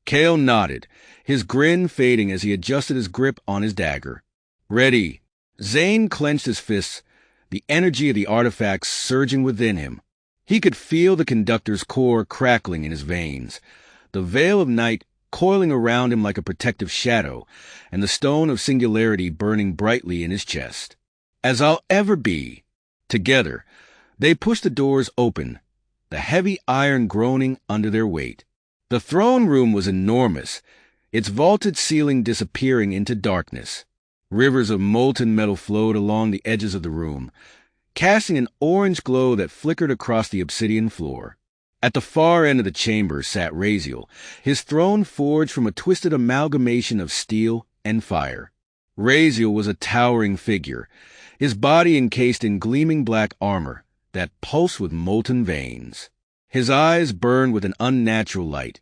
Kael nodded, his grin fading as he adjusted his grip on his dagger. Ready. Zayn clenched his fists, the energy of the artifact surging within him. He could feel the conductor's core crackling in his veins, the veil of night coiling around him like a protective shadow, and the stone of singularity burning brightly in his chest. As I'll ever be. Together, they pushed the doors open, the heavy iron groaning under their weight. The throne room was enormous, its vaulted ceiling disappearing into darkness. Rivers of molten metal flowed along the edges of the room, casting an orange glow that flickered across the obsidian floor. At the far end of the chamber sat Rhaziel, his throne forged from a twisted amalgamation of steel and fire. Rhaziel was a towering figure, his body encased in gleaming black armor that pulsed with molten veins. His eyes burned with an unnatural light,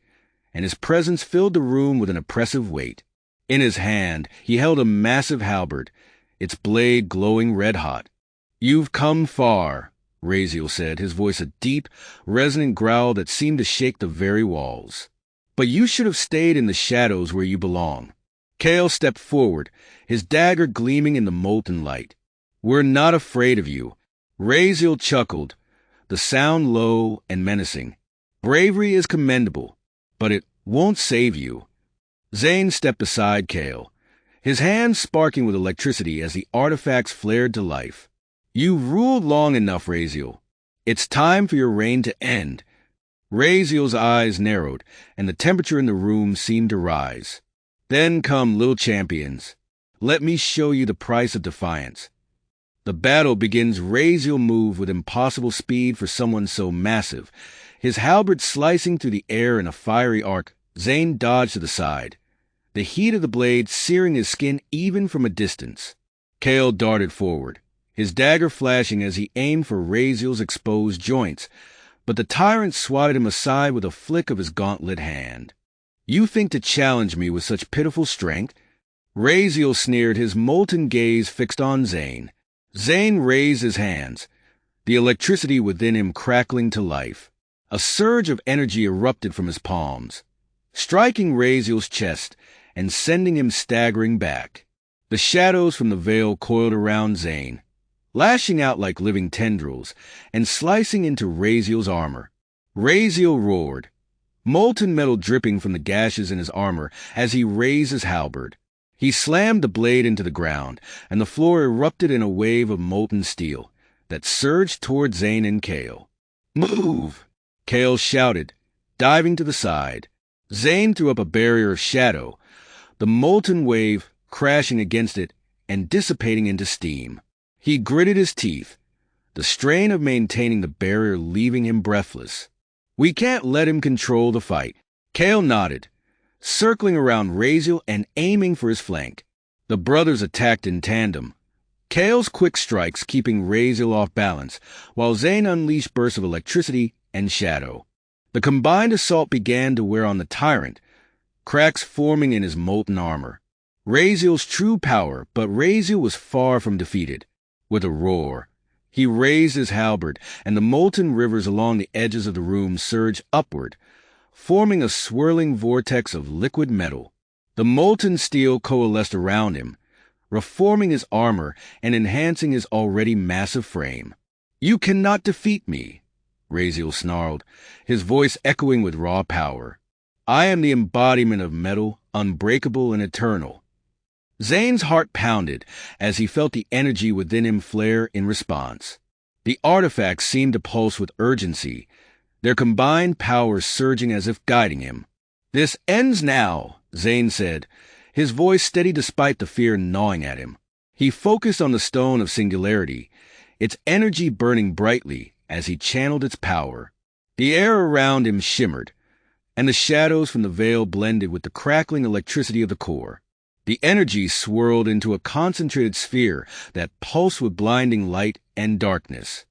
and his presence filled the room with an oppressive weight. In his hand, he held a massive halberd, its blade glowing red-hot. "You've come far," Rhaziel said, his voice a deep, resonant growl that seemed to shake the very walls. "But you should have stayed in the shadows where you belong." Kael stepped forward, his dagger gleaming in the molten light. "We're not afraid of you." Rhaziel chuckled, the sound low and menacing. "Bravery is commendable, but it won't save you." Zayn stepped beside Kael, his hands sparking with electricity as the artifacts flared to life. "You've ruled long enough, Rhaziel. It's time for your reign to end." Rhaziel's eyes narrowed, and the temperature in the room seemed to rise. "Then come, little champions. Let me show you the price of defiance." The battle begins. Rhaziel moved with impossible speed for someone so massive, his halberd slicing through the air in a fiery arc. Zayn dodged to the side, the heat of the blade searing his skin even from a distance. Kael darted forward, his dagger flashing as he aimed for Rhaziel's exposed joints, but the tyrant swatted him aside with a flick of his gauntlet hand. "You think to challenge me with such pitiful strength?" Rhaziel sneered, his molten gaze fixed on Zayn. Zayn raised his hands, the electricity within him crackling to life. A surge of energy erupted from his palms, striking Rhaziel's chest and sending him staggering back. The shadows from the veil coiled around Zayn, lashing out like living tendrils and slicing into Rhaziel's armor. Rhaziel roared, molten metal dripping from the gashes in his armor as he raised his halberd. He slammed the blade into the ground, and the floor erupted in a wave of molten steel that surged toward Zayn and Kael. "Move!" Kael shouted, diving to the side. Zayn threw up a barrier of shadow, the molten wave crashing against it and dissipating into steam. He gritted his teeth, the strain of maintaining the barrier leaving him breathless. "We can't let him control the fight." Kael nodded, circling around Rhaziel and aiming for his flank. The brothers attacked in tandem, Kael's quick strikes keeping Rhaziel off balance, while Zayn unleashed bursts of electricity and shadow. The combined assault began to wear on the tyrant, cracks forming in his molten armor. Rhaziel's true power, but Rhaziel was far from defeated. With a roar, he raised his halberd, and the molten rivers along the edges of the room surged upward, forming a swirling vortex of liquid metal. The molten steel coalesced around him, reforming his armor and enhancing his already massive frame. "You cannot defeat me," Rhaziel snarled, his voice echoing with raw power. "I am the embodiment of metal, unbreakable and eternal." Zayn's heart pounded as he felt the energy within him flare in response. The artifacts seemed to pulse with urgency, their combined power surging as if guiding him. "This ends now," Zayn said, his voice steady despite the fear gnawing at him. He focused on the stone of singularity, its energy burning brightly as he channeled its power. The air around him shimmered, and the shadows from the veil blended with the crackling electricity of the core. The energy swirled into a concentrated sphere that pulsed with blinding light and darkness.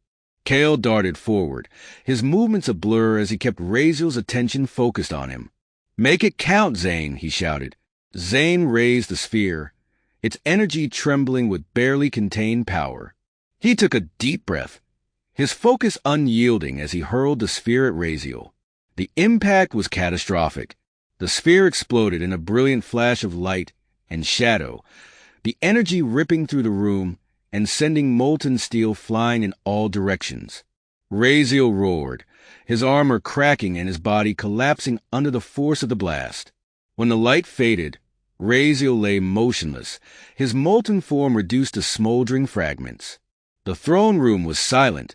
Kael darted forward, his movements a blur as he kept Rhaziel's attention focused on him. "Make it count, Zayn," he shouted. Zayn raised the sphere, its energy trembling with barely contained power. He took a deep breath, his focus unyielding as he hurled the sphere at Rhaziel. The impact was catastrophic. The sphere exploded in a brilliant flash of light and shadow, the energy ripping through the room and sending molten steel flying in all directions. Rhaziel roared, his armor cracking and his body collapsing under the force of the blast. When the light faded, Rhaziel lay motionless, his molten form reduced to smoldering fragments. The throne room was silent,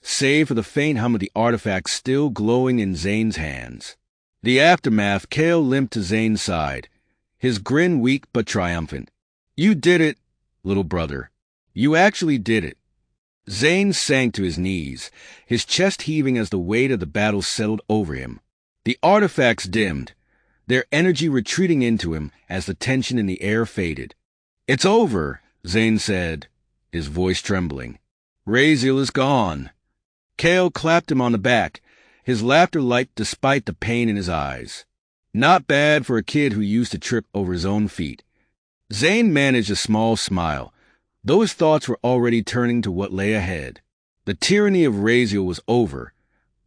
save for the faint hum of the artifact still glowing in Zayn's hands. The aftermath, Kael limped to Zayn's side, his grin weak but triumphant. "You did it, little brother. You actually did it." Zayn sank to his knees, his chest heaving as the weight of the battle settled over him. The artifacts dimmed, their energy retreating into him as the tension in the air faded. "It's over," Zayn said, his voice trembling. "Rhaziel is gone." Kael clapped him on the back, his laughter light despite the pain in his eyes. Not bad for a kid who used to trip over his own feet. Zayn managed a small smile, though his thoughts were already turning to what lay ahead. The tyranny of Rhaziel was over,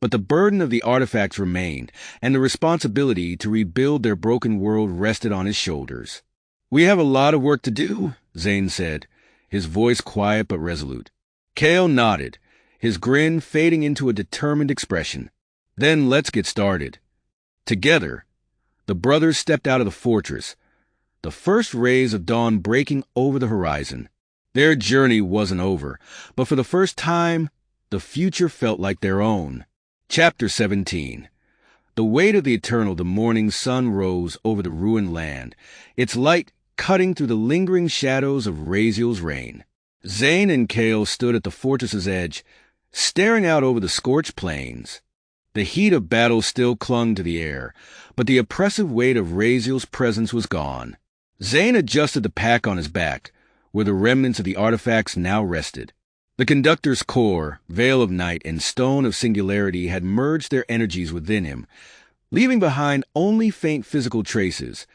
but the burden of the artifacts remained, and the responsibility to rebuild their broken world rested on his shoulders. "We have a lot of work to do," Zayn said, his voice quiet but resolute. Kael nodded, his grin fading into a determined expression. "Then let's get started." Together, the brothers stepped out of the fortress, the first rays of dawn breaking over the horizon. Their journey wasn't over, but for the first time, the future felt like their own. Chapter 17. The weight of the eternal, the morning sun rose over the ruined land, its light cutting through the lingering shadows of Rhaziel's reign. Zayn and Kael stood at the fortress's edge, staring out over the scorched plains. The heat of battle still clung to the air, but the oppressive weight of Rhaziel's presence was gone. Zayn adjusted the pack on his back, where the remnants of the artifacts now rested. The conductor's core, veil of night, and stone of singularity had merged their energies within him, leaving behind only faint physical traces,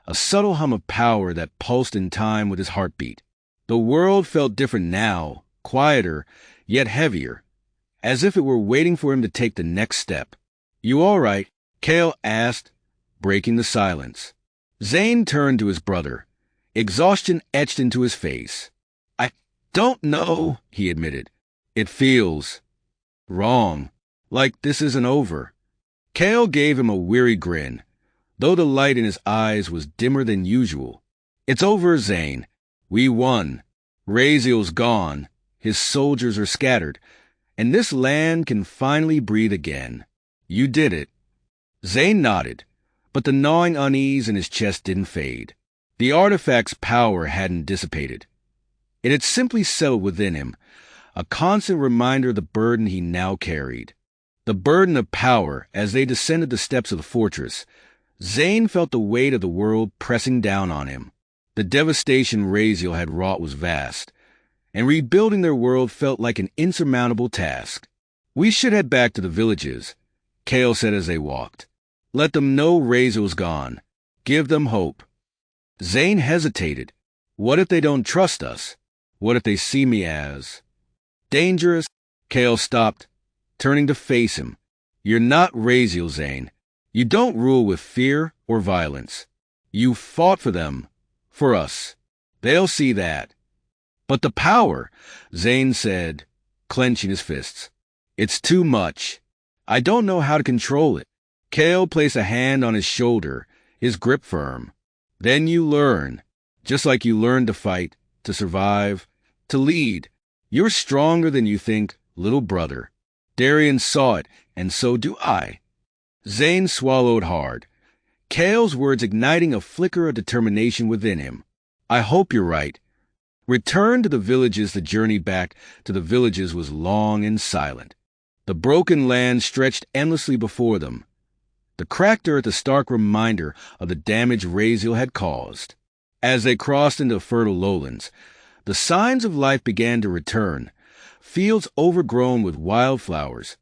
a subtle hum of power that pulsed in time with his heartbeat. The world felt different now, quieter, yet heavier, as if it were waiting for him to take the next step. "You all right?" Kael asked, breaking the silence. Zayn turned to his brother, exhaustion etched into his face. "I don't know," he admitted. "It feels wrong, like this isn't over." Kael gave him a weary grin, though the light in his eyes was dimmer than usual. "It's over, Zayn. We won. Rhaziel's gone, his soldiers are scattered, and this land can finally breathe again. You did it." Zayn nodded, but the gnawing unease in his chest didn't fade. The artifact's power hadn't dissipated. It had simply settled within him, a constant reminder of the burden he now carried. The burden of power. As they descended the steps of the fortress, Zayn felt the weight of the world pressing down on him. The devastation Rhaziel had wrought was vast, and rebuilding their world felt like an insurmountable task. "We should head back to the villages," Kael said as they walked. "Let them know Rhaziel's gone. Give them hope." Zayn hesitated. "What if they don't trust us? What if they see me as dangerous?" Kael stopped, turning to face him. "You're not Rhaziel, Zayn. You don't rule with fear or violence. You fought for them, for us. They'll see that." "But the power," Zayn said, clenching his fists. "It's too much. I don't know how to control it." Kael placed a hand on his shoulder, his grip firm. "Then you learn, just like you learned to fight, to survive, to lead. You're stronger than you think, little brother. Darian saw it, and so do I." Zayn swallowed hard, Kael's words igniting a flicker of determination within him. "I hope you're right." Return to the villages. The journey back to the villages was long and silent. The broken land stretched endlessly before them, the cracked earth a stark reminder of the damage Rhaziel had caused. As they crossed into fertile lowlands, the signs of life began to return, fields overgrown with wildflowers,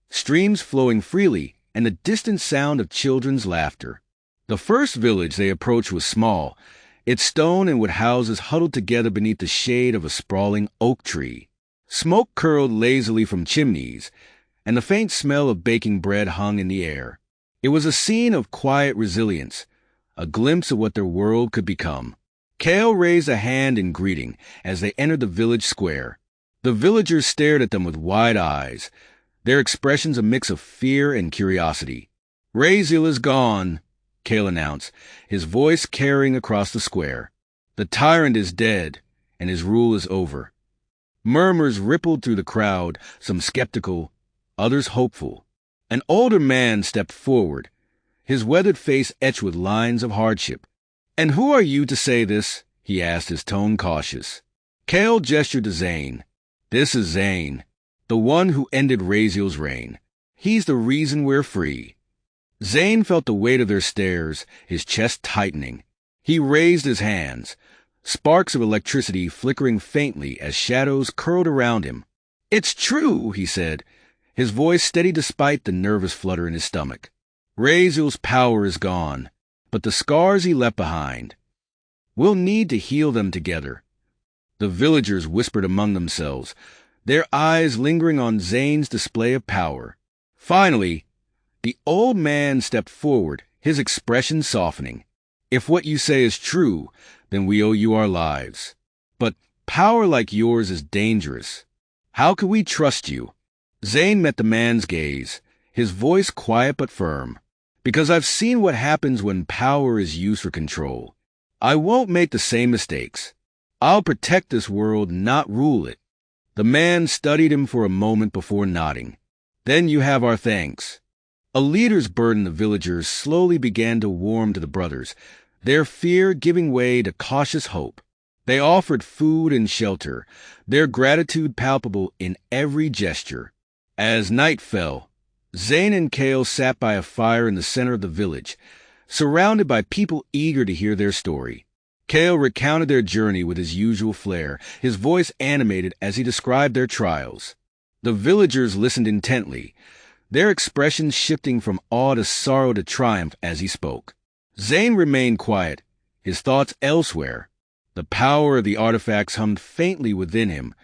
streams flowing freely, and the distant sound of children's laughter. The first village they approached was small, its stone and wood houses huddled together beneath the shade of a sprawling oak tree. Smoke curled lazily from chimneys, and the faint smell of baking bread hung in the air. It was a scene of quiet resilience, a glimpse of what their world could become. Kael raised a hand in greeting as they entered the village square. The villagers stared at them with wide eyes, their expressions a mix of fear and curiosity. "Rhaziel is gone," Kael announced, his voice carrying across the square. "The tyrant is dead, and his rule is over." Murmurs rippled through the crowd, some skeptical, others hopeful. An older man stepped forward, his weathered face etched with lines of hardship. "And who are you to say this?" he asked, his tone cautious. Kael gestured to Zayn. "This is Zayn, the one who ended Rhaziel's reign. He's the reason we're free." Zayn felt the weight of their stares, his chest tightening. He raised his hands, sparks of electricity flickering faintly as shadows curled around him. "It's true," he said, his voice steady despite the nervous flutter in his stomach. "Rhaziel's power is gone, but the scars he left behind. We'll need to heal them together." The villagers whispered among themselves, their eyes lingering on Zayn's display of power. Finally, the old man stepped forward, his expression softening. "If what you say is true, then we owe you our lives. But power like yours is dangerous. How can we trust you?" Zayn met the man's gaze, his voice quiet but firm. "Because I've seen what happens when power is used for control. I won't make the same mistakes. I'll protect this world, not rule it." The man studied him for a moment before nodding. "Then you have our thanks." A leader's burden the villagers slowly began to warm to the brothers, their fear giving way to cautious hope. They offered food and shelter, their gratitude palpable in every gesture. As night fell, Zayn and Kael sat by a fire in the center of the village, surrounded by people eager to hear their story. Kael recounted their journey with his usual flair, his voice animated as he described their trials. The villagers listened intently, their expressions shifting from awe to sorrow to triumph as he spoke. Zayn remained quiet, his thoughts elsewhere. The power of the artifacts hummed faintly within him,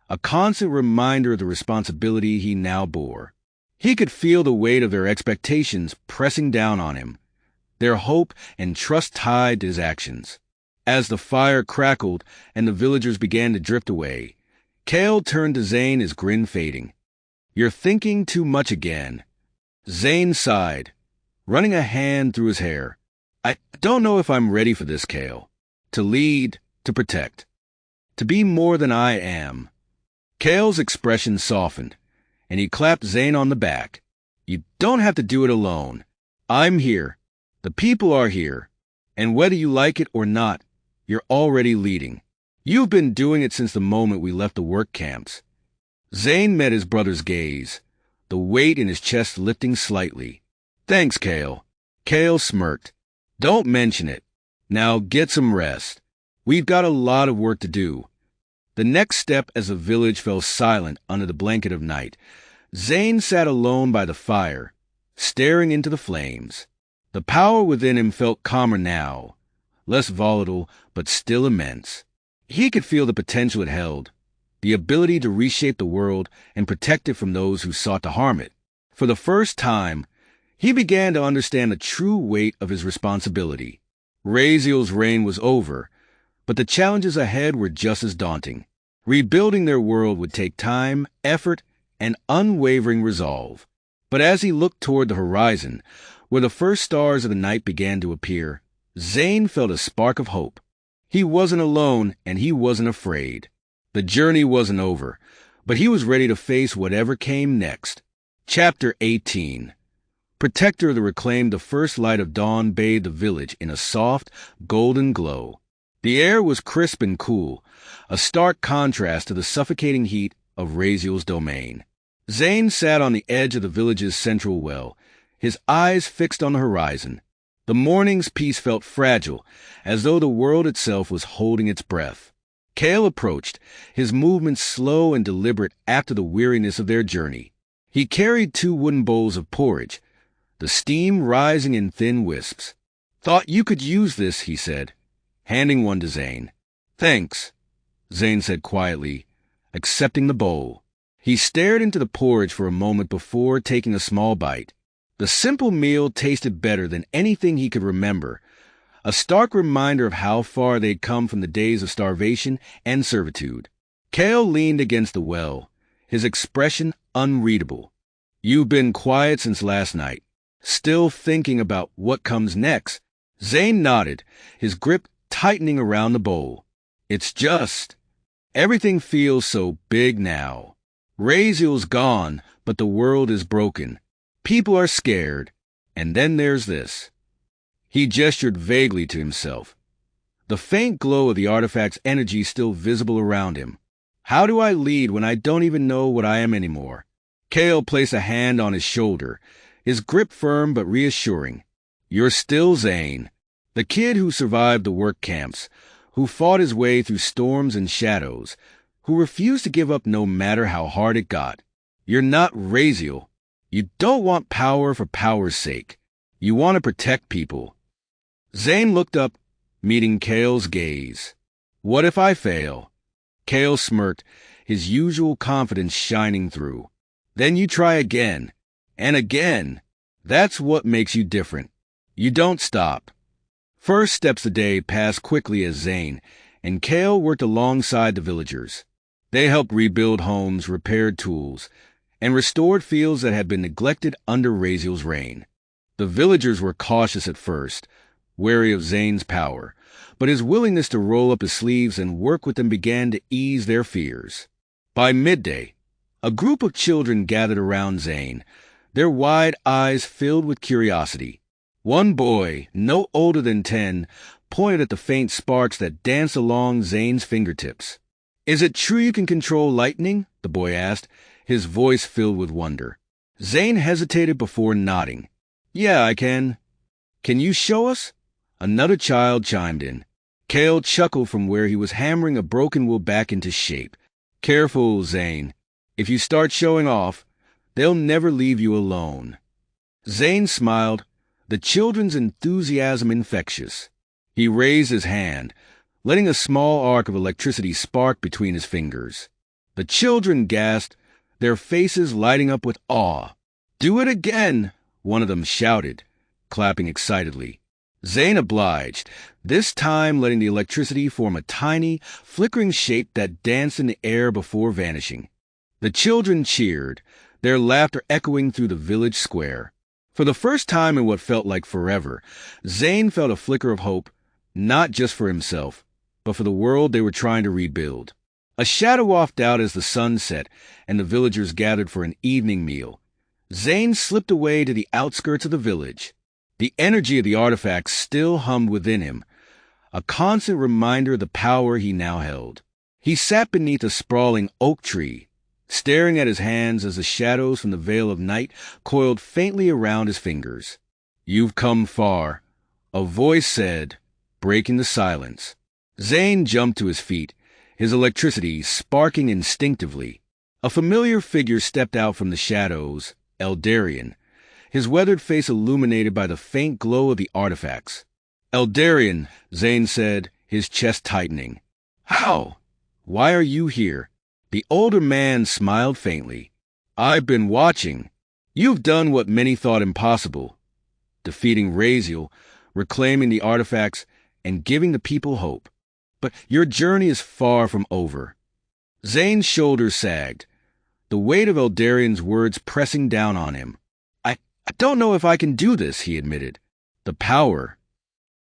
a constant reminder of the responsibility he now bore. He could feel the weight of their expectations pressing down on him, their hope and trust tied to his actions. As the fire crackled and the villagers began to drift away, Kael turned to Zayn, his grin fading. "You're thinking too much again." Zayn sighed, running a hand through his hair. "I don't know if I'm ready for this, Kael. To lead, to protect, to be more than I am." Kael's expression softened, and he clapped Zayn on the back. "You don't have to do it alone. I'm here. The people are here. And whether you like it or not, you're already leading. You've been doing it since the moment we left the work camps." Zayn met his brother's gaze, the weight in his chest lifting slightly. "Thanks, Kael." Kael smirked. "Don't mention it. Now get some rest. We've got a lot of work to do." The next step as the village fell silent under the blanket of night, Zayn sat alone by the fire, staring into the flames. The power within him felt calmer now, less volatile, but still immense. He could feel the potential it held, the ability to reshape the world and protect it from those who sought to harm it. For the first time, he began to understand the true weight of his responsibility. Rhaziel's reign was over, but the challenges ahead were just as daunting. Rebuilding their world would take time, effort, and unwavering resolve. But as he looked toward the horizon, where the first stars of the night began to appear, Zayn felt a spark of hope. He wasn't alone, and he wasn't afraid. The journey wasn't over, but he was ready to face whatever came next. Chapter 18. Protector of the Reclaimed, the first light of dawn bathed the village in a soft, golden glow. The air was crisp and cool, a stark contrast to the suffocating heat of Rhaziel's domain. Zayn sat on the edge of the village's central well, his eyes fixed on the horizon. The morning's peace felt fragile, as though the world itself was holding its breath. Kael approached, his movements slow and deliberate after the weariness of their journey. He carried 2 wooden bowls of porridge, the steam rising in thin wisps. "Thought you could use this," he said, handing one to Zayn. "Thanks," Zayn said quietly, accepting the bowl. He stared into the porridge for a moment before taking a small bite. The simple meal tasted better than anything he could remember, a stark reminder of how far they'd come from the days of starvation and servitude. Kael leaned against the well, his expression unreadable. "You've been quiet since last night, still thinking about what comes next." Zayn nodded, his grip tightening around the bowl. "It's just, everything feels so big now. Rhaziel's gone, but the world is broken. People are scared, and then there's this." He gestured vaguely to himself, the faint glow of the artifact's energy still visible around him. "How do I lead when I don't even know what I am anymore?" Kael placed a hand on his shoulder, his grip firm but reassuring. "You're still Zayn, the kid who survived the work camps, who fought his way through storms and shadows, who refused to give up no matter how hard it got. You're not Rhaziel. You don't want power for power's sake. You want to protect people." Zayn looked up, meeting Kael's gaze. "What if I fail?" Kael smirked, his usual confidence shining through. "Then you try again, and again. That's what makes you different. You don't stop." First steps a day passed quickly as Zayn and Kael worked alongside the villagers. They helped rebuild homes, repaired tools, and restored fields that had been neglected under Rhaziel's reign. The villagers were cautious at first, wary of Zayn's power, but his willingness to roll up his sleeves and work with them began to ease their fears. By midday, a group of children gathered around Zayn, their wide eyes filled with curiosity. One boy, no older than 10, pointed at the faint sparks that danced along Zayn's fingertips. "Is it true you can control lightning?" the boy asked, his voice filled with wonder. Zayn hesitated before nodding. "Yeah, I can." "Can you show us?" Another child chimed in. Kael chuckled from where he was hammering a broken wool back into shape. "Careful, Zayn. If you start showing off, they'll never leave you alone." Zayn smiled, the children's enthusiasm infectious. He raised his hand, letting a small arc of electricity spark between his fingers. The children gasped, their faces lighting up with awe. "Do it again," one of them shouted, clapping excitedly. Zayn obliged, this time letting the electricity form a tiny, flickering shape that danced in the air before vanishing. The children cheered, their laughter echoing through the village square. For the first time in what felt like forever, Zayn felt a flicker of hope, not just for himself, but for the world they were trying to rebuild. A shadow wafted out as the sun set and the villagers gathered for an evening meal. Zayn slipped away to the outskirts of the village. The energy of the artifacts still hummed within him, a constant reminder of the power he now held. He sat beneath a sprawling oak tree, staring at his hands as the shadows from the veil of night coiled faintly around his fingers. "You've come far," a voice said, breaking the silence. Zayn jumped to his feet, his electricity sparking instinctively. A familiar figure stepped out from the shadows, Eldarian, his weathered face illuminated by the faint glow of the artifacts. "Eldarian," Zayn said, his chest tightening. "How? Why are you here?" The older man smiled faintly. "I've been watching. You've done what many thought impossible, defeating Rhaziel, reclaiming the artifacts, and giving the people hope. But your journey is far from over." Zayn's shoulders sagged, the weight of Eldarian's words pressing down on him. I don't know if I can do this," he admitted. "The power.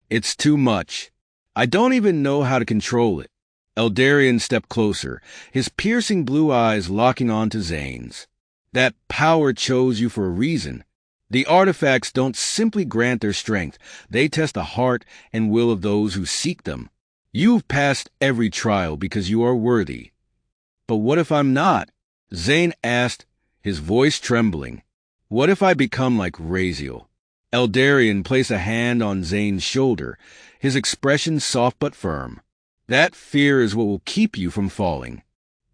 It's too much. I don't even know how to control it." Eldarian stepped closer, his piercing blue eyes locking onto Zayn's. "That power chose you for a reason. The artifacts don't simply grant their strength. They test the heart and will of those who seek them. You've passed every trial because you are worthy." "But what if I'm not?" Zayn asked, his voice trembling. "What if I become like Rhaziel?" Eldarian placed a hand on Zayn's shoulder, his expression soft but firm. "That fear is what will keep you from falling.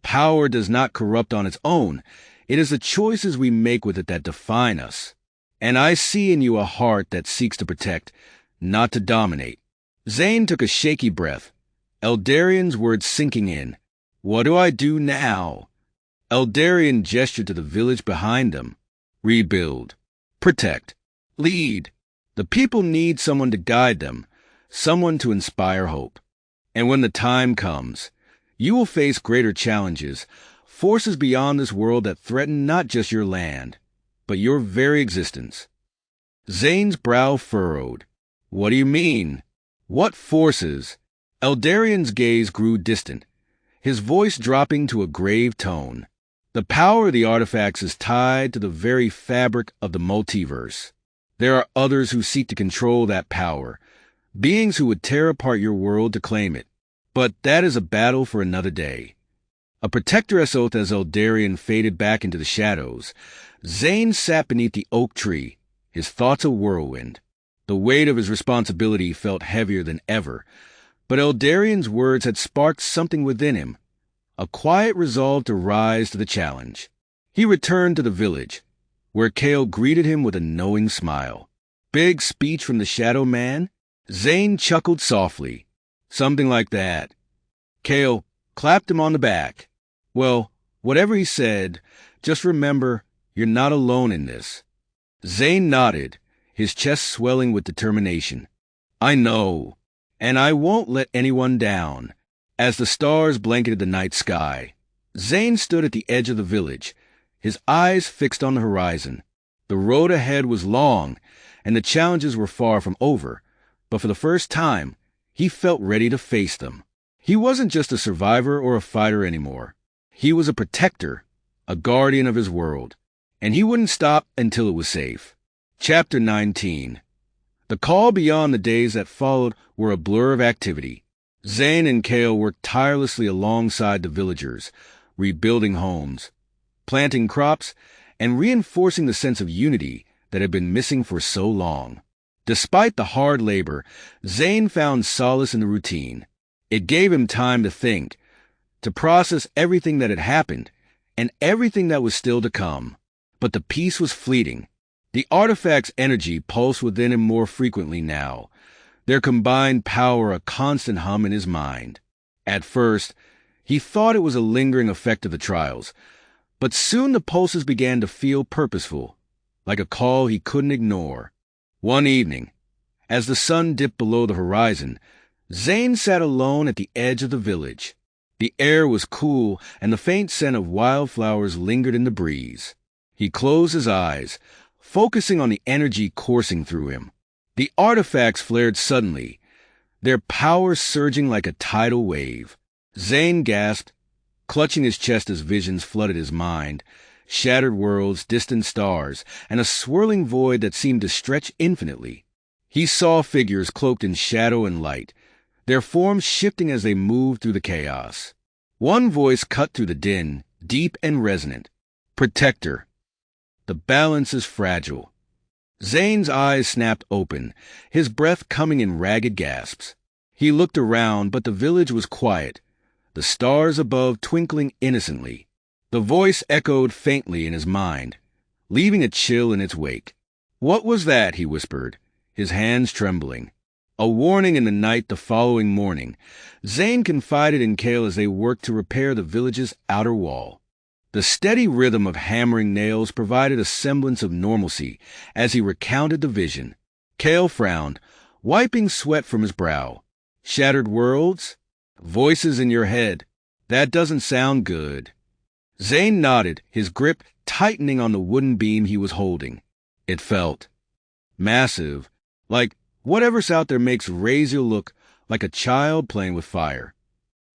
Power does not corrupt on its own. It is the choices we make with it that define us. And I see in you a heart that seeks to protect, not to dominate." Zayn took a shaky breath, Eldarian's words sinking in. "What do I do now?" Eldarian gestured to the village behind them. "Rebuild. Protect. Lead. The people need someone to guide them, someone to inspire hope. And when the time comes, you will face greater challenges, forces beyond this world that threaten not just your land, but your very existence. Zayn's brow furrowed. What do you mean? What forces? Eldarian's gaze grew distant, his voice dropping to a grave tone. The power of the artifacts is tied to the very fabric of the multiverse. There are others who seek to control that power, beings who would tear apart your world to claim it. But that is a battle for another day. A protectoress oath as Eldarian faded back into the shadows. Zayn sat beneath the oak tree, his thoughts a whirlwind. The weight of his responsibility felt heavier than ever, but Eldarian's words had sparked something within him, a quiet resolve to rise to the challenge. He returned to the village, where Kael greeted him with a knowing smile. Big speech from the Shadow Man? Zayn chuckled softly. Something like that. Kael clapped him on the back. Well, whatever he said, just remember, you're not alone in this. Zayn nodded, his chest swelling with determination. I know, and I won't let anyone down. As the stars blanketed the night sky, Zayn stood at the edge of the village, his eyes fixed on the horizon. The road ahead was long, and the challenges were far from over, but for the first time, he felt ready to face them. He wasn't just a survivor or a fighter anymore. He was a protector, a guardian of his world, and he wouldn't stop until it was safe. Chapter 19. The call beyond the days that followed were a blur of activity. Zayn and Kael worked tirelessly alongside the villagers, rebuilding homes, planting crops, and reinforcing the sense of unity that had been missing for so long. Despite the hard labor, Zayn found solace in the routine. It gave him time to think, to process everything that had happened, and everything that was still to come. But the peace was fleeting. The artifact's energy pulsed within him more frequently now, their combined power a constant hum in his mind. At first, he thought it was a lingering effect of the trials, but soon the pulses began to feel purposeful, like a call he couldn't ignore. One evening, as the sun dipped below the horizon, Zayn sat alone at the edge of the village. The air was cool, and the faint scent of wildflowers lingered in the breeze. He closed his eyes, focusing on the energy coursing through him. The artifacts flared suddenly, their power surging like a tidal wave. Zayn gasped, clutching his chest as visions flooded his mind, shattered worlds, distant stars, and a swirling void that seemed to stretch infinitely. He saw figures cloaked in shadow and light, their forms shifting as they moved through the chaos. One voice cut through the din, deep and resonant. Protector. The balance is fragile. Zayn's eyes snapped open, his breath coming in ragged gasps. He looked around, but the village was quiet, the stars above twinkling innocently. The voice echoed faintly in his mind, leaving a chill in its wake. What was that? He whispered, his hands trembling. A warning in the night the following morning. Zayn confided in Kael as they worked to repair the village's outer wall. The steady rhythm of hammering nails provided a semblance of normalcy as he recounted the vision. Kael frowned, wiping sweat from his brow. Shattered worlds? Voices in your head. That doesn't sound good. Zayn nodded, his grip tightening on the wooden beam he was holding. It felt massive, like whatever's out there makes Rhaziel look like a child playing with fire.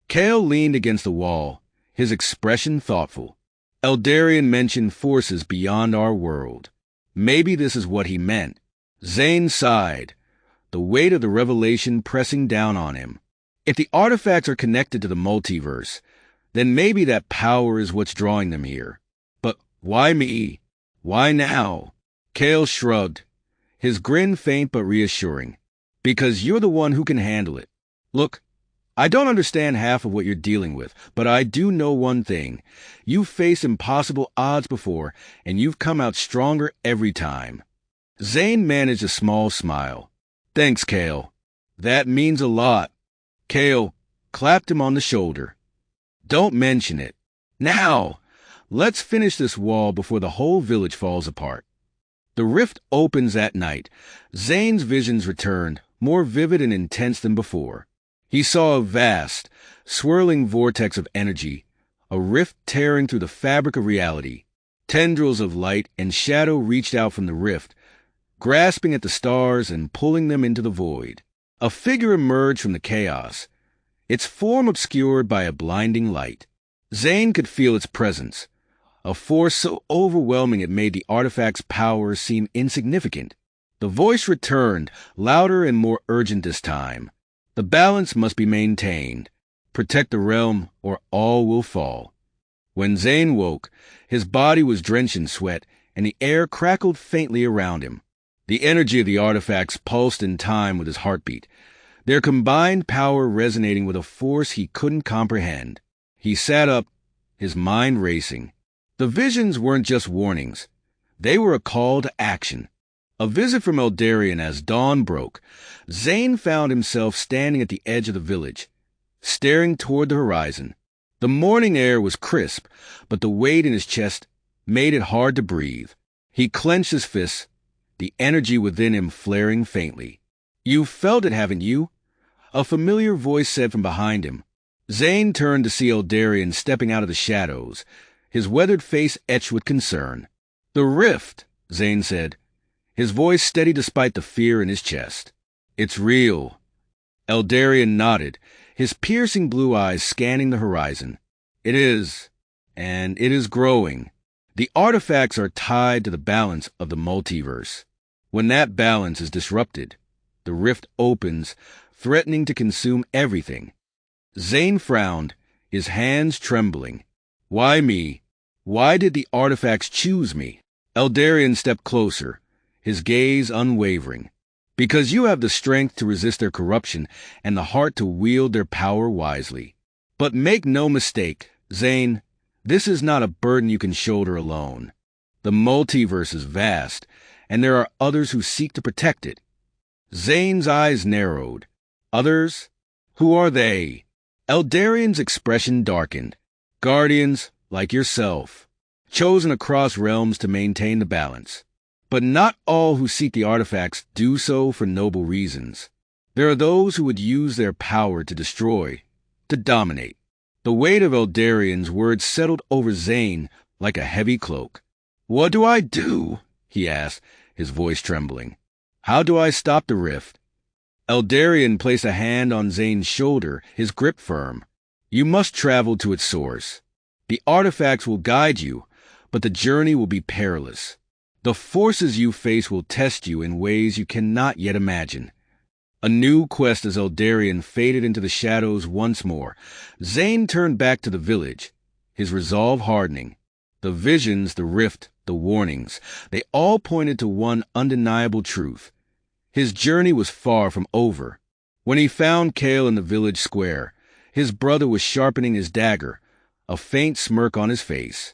Kael leaned against the wall, his expression thoughtful. Eldarian mentioned forces beyond our world. Maybe this is what he meant. Zayn sighed, the weight of the revelation pressing down on him. If the artifacts are connected to the multiverse, then maybe that power is what's drawing them here. But why me? Why now? Kael shrugged, his grin faint but reassuring. Because you're the one who can handle it. Look, I don't understand half of what you're dealing with, but I do know one thing. You've faced impossible odds before, and you've come out stronger every time. Zayn managed a small smile. Thanks, Kael. That means a lot. Kael clapped him on the shoulder. Don't mention it. Now, let's finish this wall before the whole village falls apart. The rift opens that night. Zayn's visions returned, more vivid and intense than before. He saw a vast, swirling vortex of energy, a rift tearing through the fabric of reality. Tendrils of light and shadow reached out from the rift, grasping at the stars and pulling them into the void. A figure emerged from the chaos, its form obscured by a blinding light. Zayn could feel its presence, a force so overwhelming it made the artifact's power seem insignificant. The voice returned, louder and more urgent this time. The balance must be maintained. Protect the realm, or all will fall. When Zayn woke, his body was drenched in sweat, and the air crackled faintly around him. The energy of the artifacts pulsed in time with his heartbeat, their combined power resonating with a force he couldn't comprehend. He sat up, his mind racing. The visions weren't just warnings. They were a call to action. A visit from Eldarion as dawn broke. Zayn found himself standing at the edge of the village, staring toward the horizon. The morning air was crisp, but the weight in his chest made it hard to breathe. He clenched his fists, the energy within him flaring faintly. "You've felt it, haven't you?" A familiar voice said from behind him. Zayn turned to see Eldarion stepping out of the shadows, his weathered face etched with concern. "The rift," Zayn said, his voice steady despite the fear in his chest. "It's real." Eldarion nodded, his piercing blue eyes scanning the horizon. "It is, and it is growing. The artifacts are tied to the balance of the multiverse. When that balance is disrupted, the rift opens, threatening to consume everything." Zayn frowned, his hands trembling. "Why me? Why did the artifacts choose me?" Eldarion stepped closer, his gaze unwavering. "Because you have the strength to resist their corruption and the heart to wield their power wisely. But make no mistake, Zayn, this is not a burden you can shoulder alone. The multiverse is vast, and there are others who seek to protect it." Zayn's eyes narrowed. "Others? Who are they?" Eldarion's expression darkened. "Guardians, like yourself, chosen across realms to maintain the balance. But not all who seek the artifacts do so for noble reasons. There are those who would use their power to destroy, to dominate." The weight of Eldarion's words settled over Zayn like a heavy cloak. "What do I do?" he asked, his voice trembling. "How do I stop the rift?" Eldarion placed a hand on Zayn's shoulder, his grip firm. "You must travel to its source. The artifacts will guide you, but the journey will be perilous. The forces you face will test you in ways you cannot yet imagine." A new quest as Eldarion faded into the shadows once more. Zayn turned back to the village, his resolve hardening. The visions, the rift, the warnings, they all pointed to one undeniable truth. His journey was far from over. When he found Kael in the village square, his brother was sharpening his dagger, a faint smirk on his face.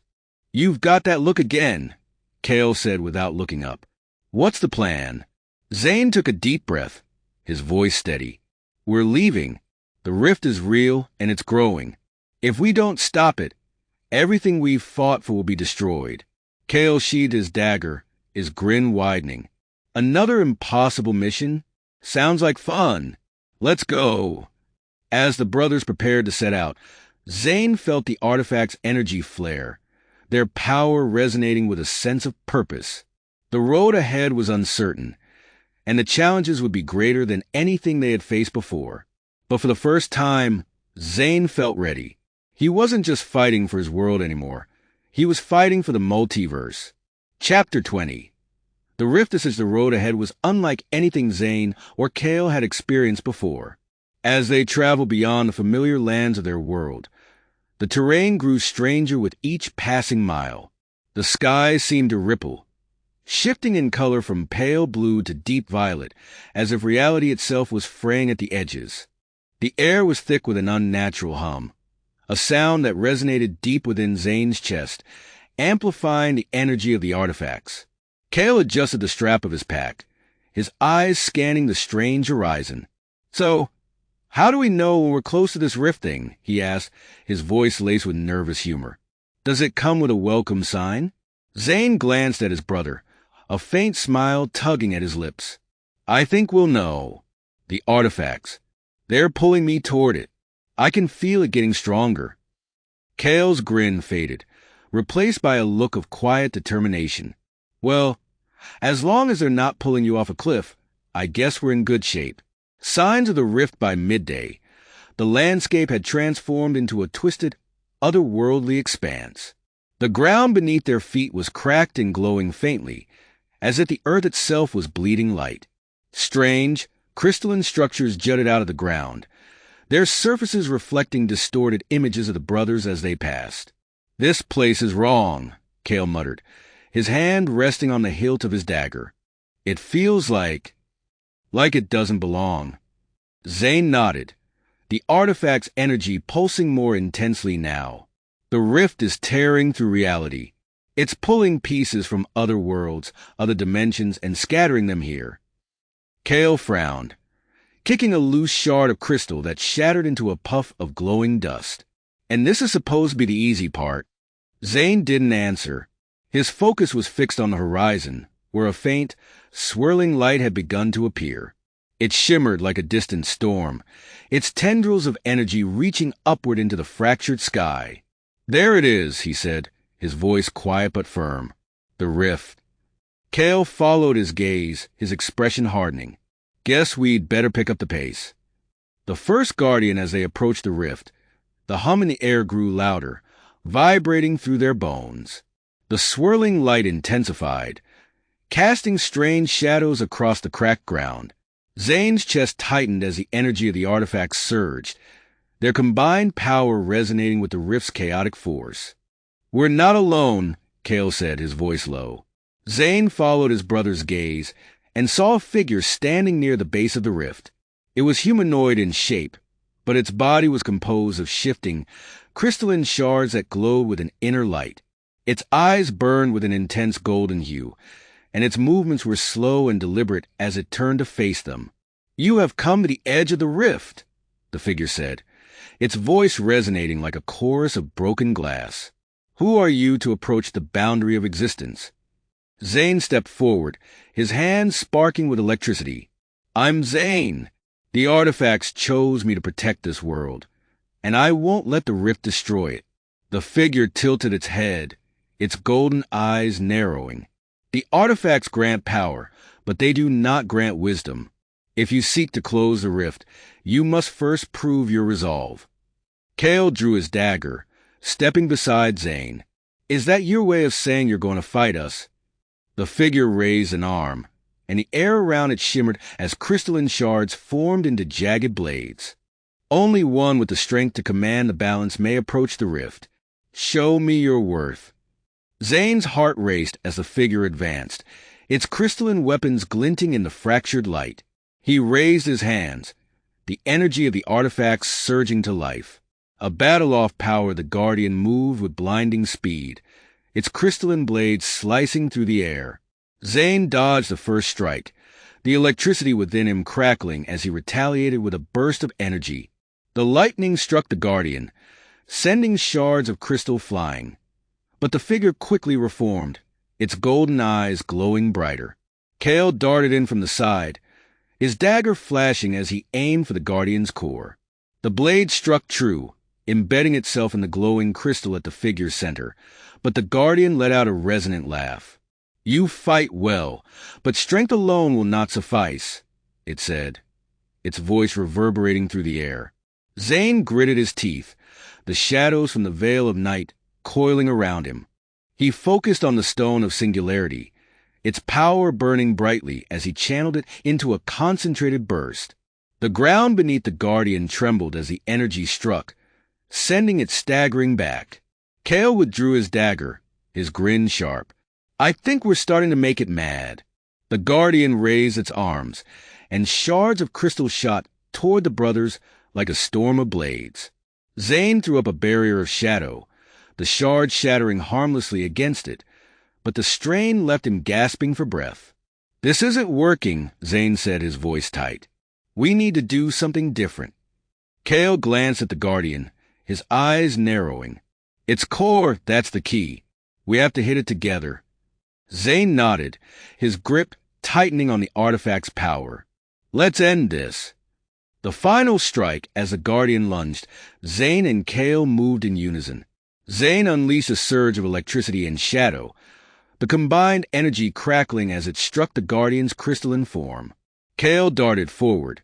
"You've got that look again," Kael said without looking up. "What's the plan?" Zayn took a deep breath, his voice steady. "We're leaving. The rift is real, and it's growing. If we don't stop it, everything we've fought for will be destroyed." Kael sheathed his dagger, his grin widening. "Another impossible mission? Sounds like fun. Let's go." As the brothers prepared to set out, Zayn felt the artifact's energy flare, their power resonating with a sense of purpose. The road ahead was uncertain, and the challenges would be greater than anything they had faced before. But for the first time, Zayn felt ready. He wasn't just fighting for his world anymore. He was fighting for the multiverse. Chapter 20. The rift as the road ahead was unlike anything Zayn or Kael had experienced before. As they traveled beyond the familiar lands of their world, the terrain grew stranger with each passing mile. The sky seemed to ripple, shifting in color from pale blue to deep violet, as if reality itself was fraying at the edges. The air was thick with an unnatural hum, a sound that resonated deep within Zayn's chest, amplifying the energy of the artifacts. Kael adjusted the strap of his pack, his eyes scanning the strange horizon. "So, how do we know when we're close to this rift thing?" he asked, his voice laced with nervous humor. "Does it come with a welcome sign?" Zayn glanced at his brother, a faint smile tugging at his lips. I think we'll know. The artifacts. They're pulling me toward it. I can feel it getting stronger. Kael's grin faded, replaced by a look of quiet determination. Well, as long as they're not pulling you off a cliff, I guess we're in good shape. Signs of the rift by midday. The landscape had transformed into a twisted, otherworldly expanse. The ground beneath their feet was cracked and glowing faintly, as if the earth itself was bleeding light. Strange, crystalline structures jutted out of the ground, their surfaces reflecting distorted images of the brothers as they passed. This place is wrong, Kael muttered, his hand resting on the hilt of his dagger. It feels like it doesn't belong. Zayn nodded, the artifact's energy pulsing more intensely now. The rift is tearing through reality. It's pulling pieces from other worlds, other dimensions, and scattering them here. Kael frowned, kicking a loose shard of crystal that shattered into a puff of glowing dust. And this is supposed to be the easy part. Zayn didn't answer. His focus was fixed on the horizon, where a faint, swirling light had begun to appear. It shimmered like a distant storm, its tendrils of energy reaching upward into the fractured sky. There it is, he said, his voice quiet but firm. The rift. Kael followed his gaze, his expression hardening. Guess we'd better pick up the pace. The first guardian as they approached the rift, the hum in the air grew louder, vibrating through their bones. The swirling light intensified, casting strange shadows across the cracked ground. Zayn's chest tightened as the energy of the artifacts surged, their combined power resonating with the rift's chaotic force. We're not alone, Kael said, his voice low. Zayn followed his brother's gaze and saw a figure standing near the base of the rift. It was humanoid in shape, but its body was composed of shifting, crystalline shards that glowed with an inner light. Its eyes burned with an intense golden hue, and its movements were slow and deliberate as it turned to face them. You have come to the edge of the rift, the figure said, its voice resonating like a chorus of broken glass. Who are you to approach the boundary of existence? Zayn stepped forward, his hands sparking with electricity. I'm Zayn. The artifacts chose me to protect this world, and I won't let the rift destroy it. The figure tilted its head, its golden eyes narrowing. The artifacts grant power, but they do not grant wisdom. If you seek to close the rift, you must first prove your resolve. Kael drew his dagger, stepping beside Zayn. Is that your way of saying you're going to fight us? The figure raised an arm, and the air around it shimmered as crystalline shards formed into jagged blades. Only one with the strength to command the balance may approach the rift. Show me your worth. Zayn's heart raced as the figure advanced, its crystalline weapons glinting in the fractured light. He raised his hands, the energy of the artifacts surging to life. A battle-off power, the Guardian moved with blinding speed, its crystalline blades slicing through the air. Zayn dodged the first strike, the electricity within him crackling as he retaliated with a burst of energy. The lightning struck the Guardian, sending shards of crystal flying. But the figure quickly reformed, its golden eyes glowing brighter. Kael darted in from the side, his dagger flashing as he aimed for the Guardian's core. The blade struck true, embedding itself in the glowing crystal at the figure's center, but the Guardian let out a resonant laugh. You fight well, but strength alone will not suffice, it said, its voice reverberating through the air. Zayn gritted his teeth, the shadows from the veil of night coiling around him. He focused on the stone of singularity, its power burning brightly as he channeled it into a concentrated burst. The ground beneath the Guardian trembled as the energy struck, sending it staggering back. Kael withdrew his dagger, his grin sharp. I think we're starting to make it mad. The Guardian raised its arms, and shards of crystal shot toward the brothers like a storm of blades. Zayn threw up a barrier of shadow, the shards shattering harmlessly against it, but the strain left him gasping for breath. This isn't working, Zayn said, his voice tight. We need to do something different. Kael glanced at the Guardian, his eyes narrowing. Its core, that's the key. We have to hit it together. Zayn nodded, his grip tightening on the artifact's power. Let's end this. The final strike, as the Guardian lunged, Zayn and Kael moved in unison. Zayn unleashed a surge of electricity and shadow, the combined energy crackling as it struck the Guardian's crystalline form. Kael darted forward,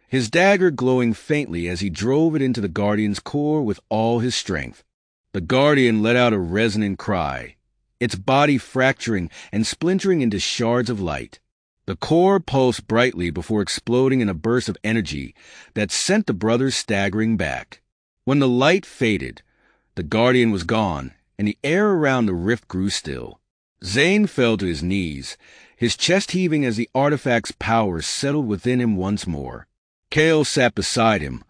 his dagger glowing faintly as he drove it into the Guardian's core with all his strength. The Guardian let out a resonant cry, its body fracturing and splintering into shards of light. The core pulsed brightly before exploding in a burst of energy that sent the brothers staggering back. When the light faded, the Guardian was gone, and the air around the rift grew still. Zayn fell to his knees, his chest heaving as the artifact's power settled within him once more. Kael sat beside him,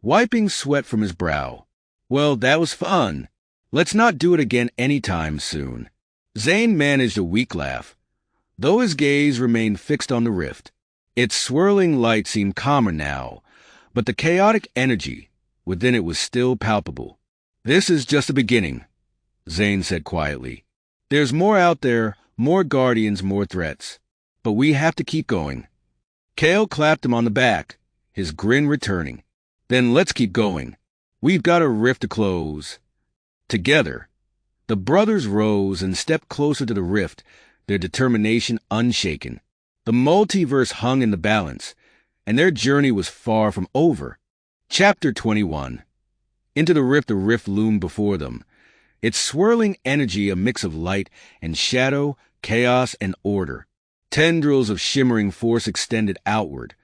wiping sweat from his brow. Well, that was fun. Let's not do it again anytime soon. Zayn managed a weak laugh, though his gaze remained fixed on the rift. Its swirling light seemed calmer now, but the chaotic energy within it was still palpable. This is just the beginning, Zayn said quietly. There's more out there, more guardians, more threats. But we have to keep going. Kael clapped him on the back, his grin returning. Then let's keep going. We've got a rift to close. Together, the brothers rose and stepped closer to the rift, their determination unshaken. The multiverse hung in the balance, and their journey was far from over. Chapter 21. Into the rift loomed before them, its swirling energy a mix of light and shadow, chaos and order. Tendrils of shimmering force extended outward,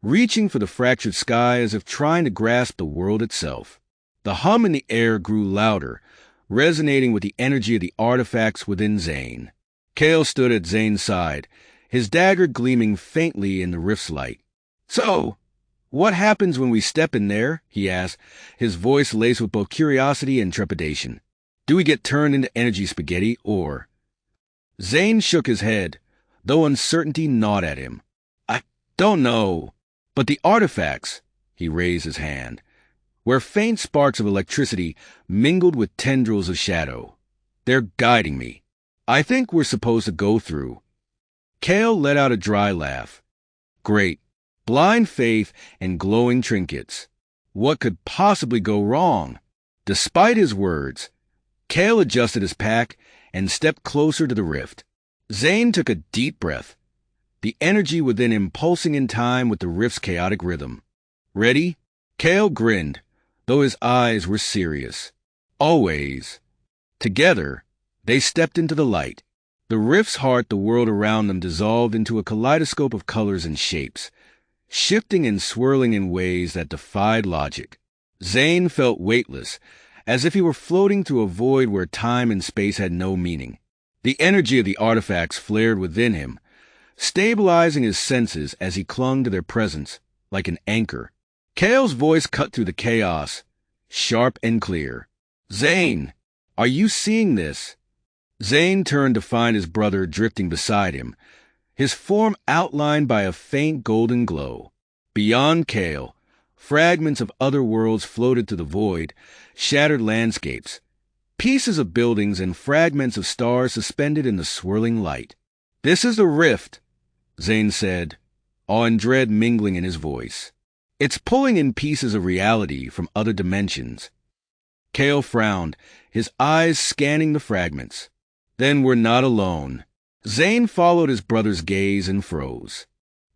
reaching for the fractured sky as if trying to grasp the world itself. The hum in the air grew louder, resonating with the energy of the artifacts within Zayn. Kael stood at Zayn's side, his dagger gleaming faintly in the rift's light. So, what happens when we step in there? He asked, his voice laced with both curiosity and trepidation. Do we get turned into energy spaghetti, or... Zayn shook his head, though uncertainty gnawed at him. I don't know. But the artifacts, he raised his hand, where faint sparks of electricity mingled with tendrils of shadow. They're guiding me. I think we're supposed to go through. Kael let out a dry laugh. Great. Blind faith and glowing trinkets. What could possibly go wrong? Despite his words, Kael adjusted his pack and stepped closer to the rift. Zayn took a deep breath, the energy within him pulsing in time with the rift's chaotic rhythm. Ready? Kael grinned, though his eyes were serious. Always. Together, they stepped into the light. The rift's heart, the world around them, dissolved into a kaleidoscope of colors and shapes, shifting and swirling in ways that defied logic. Zayn felt weightless, as if he were floating through a void where time and space had no meaning. The energy of the artifacts flared within him, stabilizing his senses as he clung to their presence like an anchor. Kael's voice cut through the chaos, sharp and clear. Zayn, are you seeing this? Zayn turned to find his brother drifting beside him, his form outlined by a faint golden glow. Beyond Kael, fragments of other worlds floated through the void, shattered landscapes, pieces of buildings and fragments of stars suspended in the swirling light. This is the rift, Zayn said, awe and dread mingling in his voice. It's pulling in pieces of reality from other dimensions. Kael frowned, his eyes scanning the fragments. Then we're not alone. Zayn followed his brother's gaze and froze.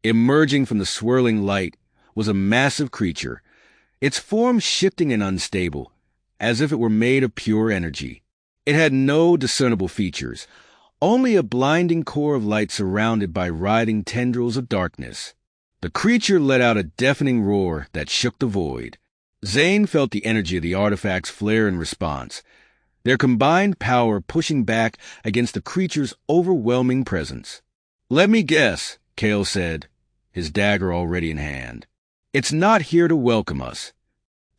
Emerging from the swirling light was a massive creature, its form shifting and unstable, as if it were made of pure energy. It had no discernible features, only a blinding core of light surrounded by writhing tendrils of darkness. The creature let out a deafening roar that shook the void. Zayn felt the energy of the artifacts flare in response, their combined power pushing back against the creature's overwhelming presence. Let me guess, Kael said, his dagger already in hand. It's not here to welcome us.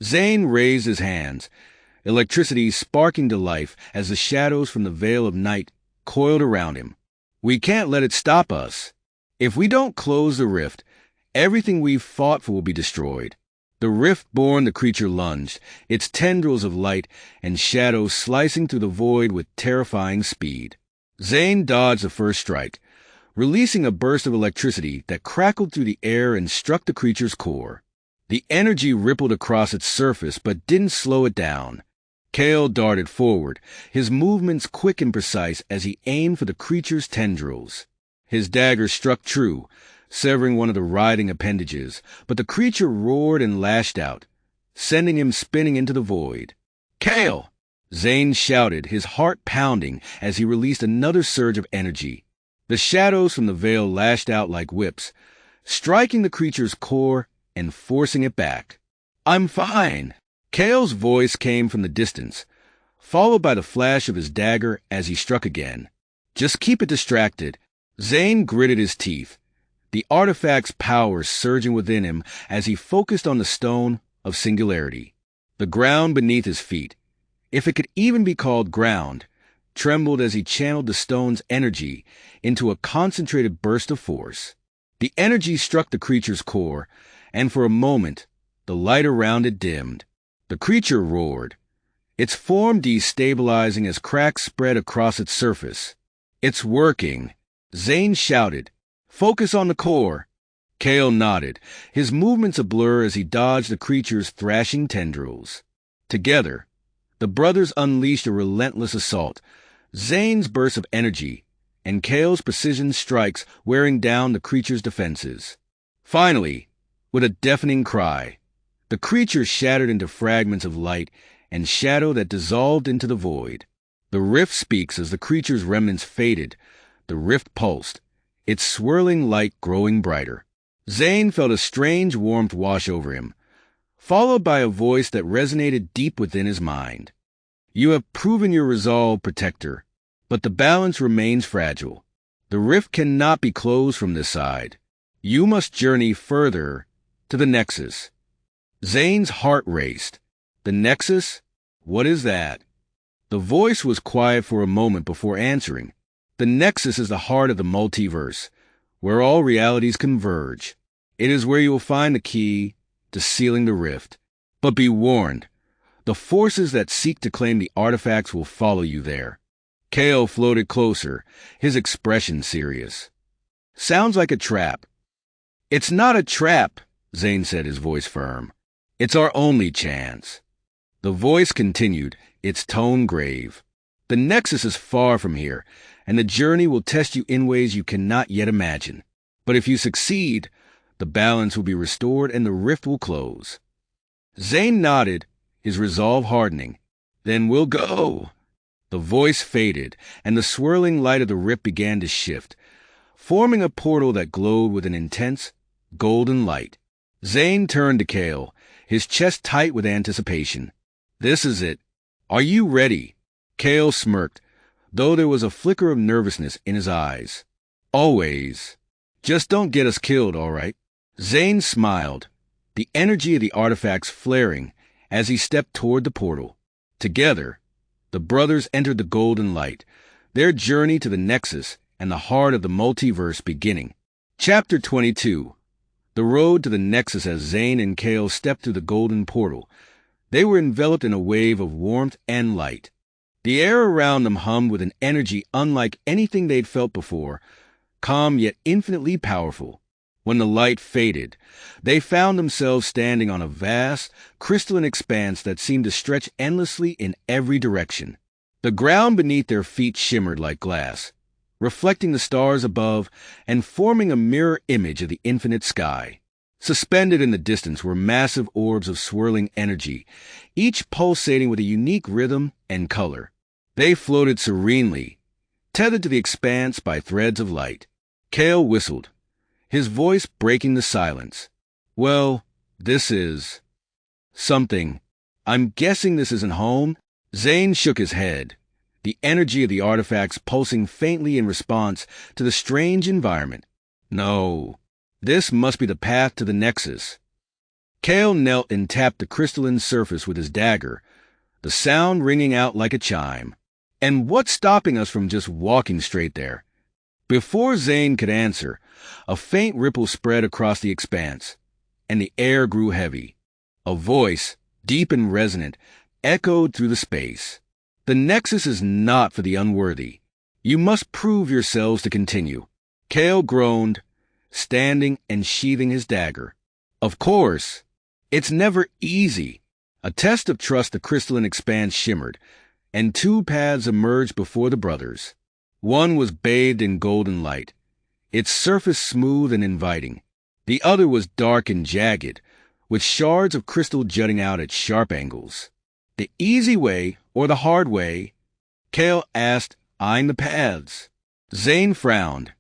Zayn raised his hands, electricity sparking to life as the shadows from the veil of night coiled around him. We can't let it stop us. If we don't close the rift, everything we've fought for will be destroyed. The rift-born the creature lunged, its tendrils of light and shadow slicing through the void with terrifying speed. Zayn dodged the first strike, releasing a burst of electricity that crackled through the air and struck the creature's core. The energy rippled across its surface but didn't slow it down. Kael darted forward, his movements quick and precise as he aimed for the creature's tendrils. His dagger struck true, severing one of the writhing appendages, but the creature roared and lashed out, sending him spinning into the void. "Kael!" Zayn shouted, his heart pounding as he released another surge of energy. The shadows from the veil lashed out like whips, striking the creature's core and forcing it back. "I'm fine." Kael's voice came from the distance, followed by the flash of his dagger as he struck again. "Just keep it distracted." Zayn gritted his teeth, the artifact's power surging within him as he focused on the stone of singularity. The ground beneath his feet, if it could even be called ground, trembled as he channeled the stone's energy into a concentrated burst of force. The energy struck the creature's core, and for a moment, the light around it dimmed. The creature roared, its form destabilizing as cracks spread across its surface. "It's working," Zayn shouted. "Focus on the core." Kael nodded, his movements a blur as he dodged the creature's thrashing tendrils. Together, the brothers unleashed a relentless assault, Zayn's burst of energy and Kael's precision strikes wearing down the creature's defenses. Finally, with a deafening cry, the creature shattered into fragments of light and shadow that dissolved into the void. The rift speaks as the creature's remnants faded. The rift pulsed, its swirling light growing brighter. Zayn felt a strange warmth wash over him, followed by a voice that resonated deep within his mind. "You have proven your resolve, Protector, but the balance remains fragile. The rift cannot be closed from this side. You must journey further to the Nexus." Zayn's heart raced. "The Nexus? What is that?" The voice was quiet for a moment before answering. "The Nexus is the heart of the multiverse, where all realities converge. It is where you will find the key to sealing the rift. But be warned, the forces that seek to claim the artifacts will follow you there." Kael floated closer, his expression serious. "Sounds like a trap." "It's not a trap," Zayn said, his voice firm. "It's our only chance." The voice continued, its tone grave. "The Nexus is far from here, and the journey will test you in ways you cannot yet imagine. But if you succeed, the balance will be restored and the rift will close." Zayn nodded, his resolve hardening. "Then we'll go." The voice faded, and the swirling light of the rift began to shift, forming a portal that glowed with an intense, golden light. Zayn turned to Kael, his chest tight with anticipation. "This is it. Are you ready?" Kael smirked, though there was a flicker of nervousness in his eyes. "Always. Just don't get us killed, all right?" Zayn smiled, the energy of the artifacts flaring as he stepped toward the portal. Together, the brothers entered the golden light, their journey to the Nexus and the heart of the multiverse beginning. Chapter 22. The road to the Nexus. As Zayn and Kael stepped through the golden portal, they were enveloped in a wave of warmth and light. The air around them hummed with an energy unlike anything they'd felt before, calm yet infinitely powerful. When the light faded, they found themselves standing on a vast, crystalline expanse that seemed to stretch endlessly in every direction. The ground beneath their feet shimmered like glass, reflecting the stars above and forming a mirror image of the infinite sky. Suspended in the distance were massive orbs of swirling energy, each pulsating with a unique rhythm and color. They floated serenely, tethered to the expanse by threads of light. Kael whistled, his voice breaking the silence. "Well, this is something. I'm guessing this isn't home?" Zayn shook his head, the energy of the artifacts pulsing faintly in response to the strange environment. "No, this must be the path to the Nexus." Kael knelt and tapped the crystalline surface with his dagger, the sound ringing out like a chime. "And what's stopping us from just walking straight there?" Before Zayn could answer, a faint ripple spread across the expanse, and the air grew heavy. A voice, deep and resonant, echoed through the space. "The Nexus is not for the unworthy. You must prove yourselves to continue. Kael groaned, standing and sheathing his dagger. Of course, it's never easy. A test of trust, the crystalline expanse shimmered, and two paths emerged before the brothers. One was bathed in golden light, its surface smooth and inviting. The other was dark and jagged, with shards of crystal jutting out at sharp angles. The easy way or the hard way? Kael asked, eyeing the paths. Zayn frowned,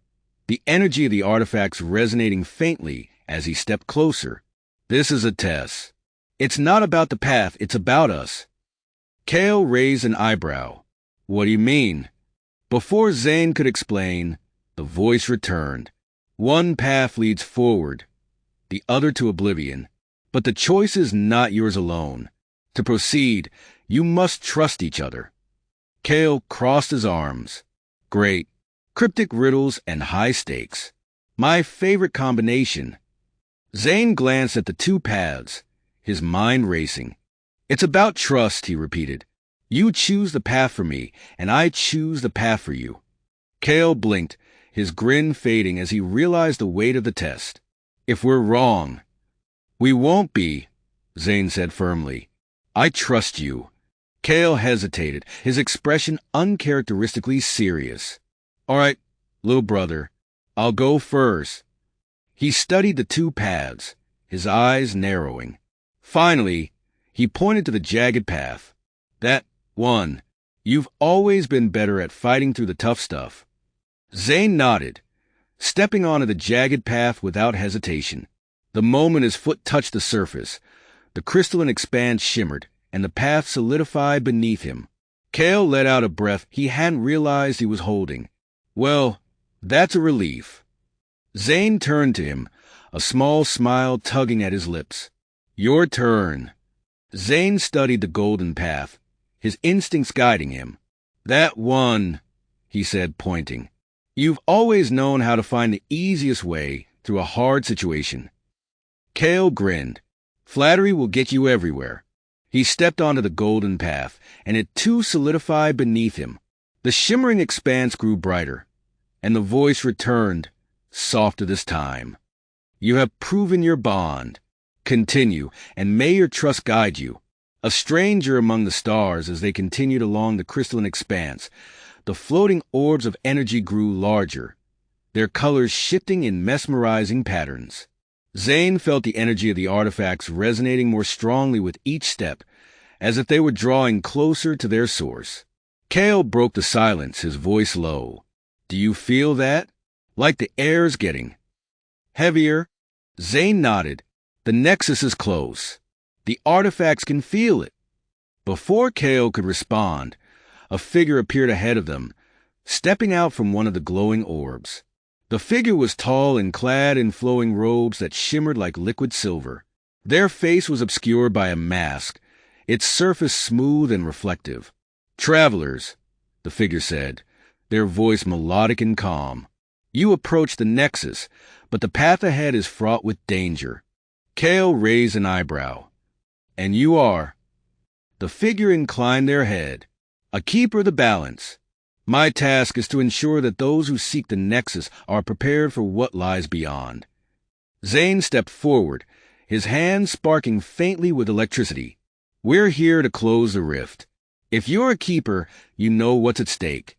the energy of the artifacts resonating faintly as he stepped closer. This is a test. It's not about the path, it's about us. Kael raised an eyebrow. What do you mean? Before Zayn could explain, the voice returned. One path leads forward, the other to oblivion. But the choice is not yours alone. To proceed, you must trust each other. Kael crossed his arms. Great. Cryptic riddles and high stakes. My favorite combination. Zayn glanced at the two paths, his mind racing. It's about trust, he repeated. You choose the path for me, and I choose the path for you. Kael blinked, his grin fading as he realized the weight of the test. If we're wrong, we won't be, Zayn said firmly. I trust you. Kael hesitated, his expression uncharacteristically serious. All right, little brother, I'll go first. He studied the two paths, his eyes narrowing. Finally, he pointed to the jagged path. That one. You've always been better at fighting through the tough stuff. Zayn nodded, stepping onto the jagged path without hesitation. The moment his foot touched the surface, the crystalline expanse shimmered, and the path solidified beneath him. Kael let out a breath he hadn't realized he was holding. Well, that's a relief. Zayn turned to him, a small smile tugging at his lips. Your turn. Zayn studied the golden path, his instincts guiding him. That one, he said, pointing. You've always known how to find the easiest way through a hard situation. Kael grinned. Flattery will get you everywhere. He stepped onto the golden path, and it too solidified beneath him. The shimmering expanse grew brighter, and the voice returned, softer this time. You have proven your bond. Continue, and may your trust guide you. A stranger among the stars as they continued along the crystalline expanse, the floating orbs of energy grew larger, their colors shifting in mesmerizing patterns. Zayn felt the energy of the artifacts resonating more strongly with each step, as if they were drawing closer to their source. Kael broke the silence, his voice low. Do you feel that? Like the air's getting heavier? Zayn nodded. The nexus is close. The artifacts can feel it. Before Kael could respond, a figure appeared ahead of them, stepping out from one of the glowing orbs. The figure was tall and clad in flowing robes that shimmered like liquid silver. Their face was obscured by a mask, its surface smooth and reflective. Travelers, the figure said, their voice melodic and calm. You approach the nexus, but the path ahead is fraught with danger. Kael raised an eyebrow. And you are? The figure inclined their head. A keeper of the balance. My task is to ensure that those who seek the nexus are prepared for what lies beyond. Zayn stepped forward, his hand sparking faintly with electricity. We're here to close the rift. If you're a keeper, you know what's at stake.